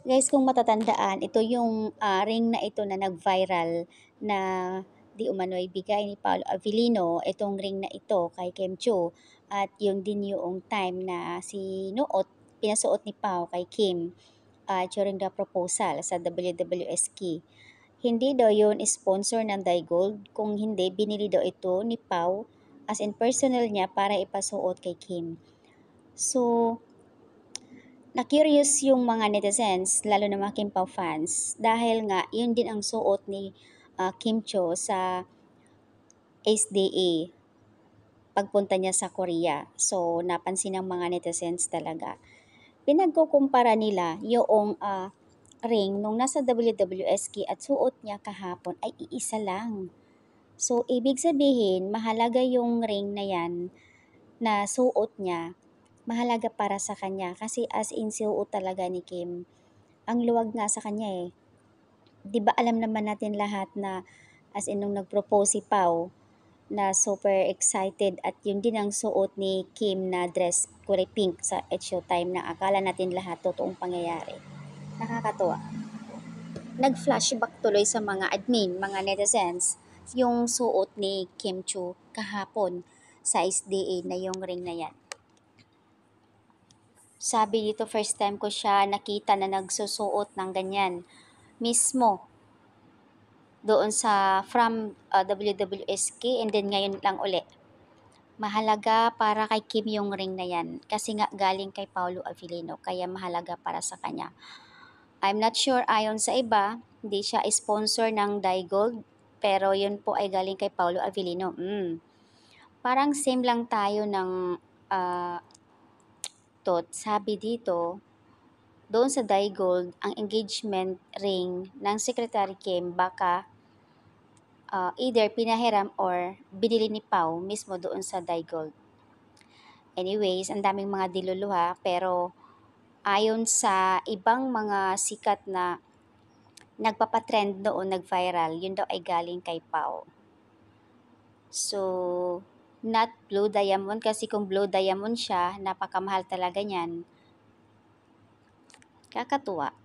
Guys, kung matatandaan, ito yung ring na ito na nag-viral na di umano'y bigay ni Paolo Avellino, itong ring na ito kay Kim Chiu. At yun din yung time na pinasuot ni Pao kay Kim during the proposal sa WWSK. Hindi daw yun sponsor ng Digold, kung hindi, binili daw ito ni Pao as in personal niya para ipasuot kay Kim. So, na-curious yung mga netizens, lalo na mga Kim Pao fans, dahil nga yun din ang suot ni Kim Cho sa SDA pagpunta niya sa Korea. So, napansin ng mga netizens talaga. Pinagkukumpara nila yung ring nung nasa WWSK at suot niya kahapon ay iisa lang. So, ibig sabihin, mahalaga yung ring na yan na suot niya, mahalaga para sa kanya kasi as in suot talaga ni Kim. Ang luwag nga sa kanya eh. 'Di ba alam naman natin lahat na as in nung nag-propose si Pao na super excited at yun din ang suot ni Kim na dress kulay pink sa It's Showtime na akala natin lahat totoong pangyayari. Nakakatuwa. Nag-flashback tuloy sa mga admin, mga netizens, yung suot ni Kim Chu kahapon sa SDA na yung ring na yan. Sabi dito, first time ko siya nakita na nagsusuot ng ganyan. Mismo, doon sa from WWSK and then ngayon lang uli. Mahalaga para kay Kim yung ring na yan kasi nga galing kay Paolo Avellino kaya mahalaga para sa kanya. I'm not sure ayon sa iba, hindi siya sponsor ng Digold pero yun po ay galing kay Paolo Avellino. Parang same lang tayo ng uh, sabi dito, doon sa Digold, ang engagement ring ng Secretary Kim baka either pinahiram or binili ni Pau mismo doon sa Digold. Anyways, ang daming mga diluluha pero ayon sa ibang mga sikat na nagpapatrend noon, nag-viral, yun daw ay galing kay Pau. So, not blue diamond kasi kung blue diamond siya, napakamahal talaga niyan. Kakatuwa.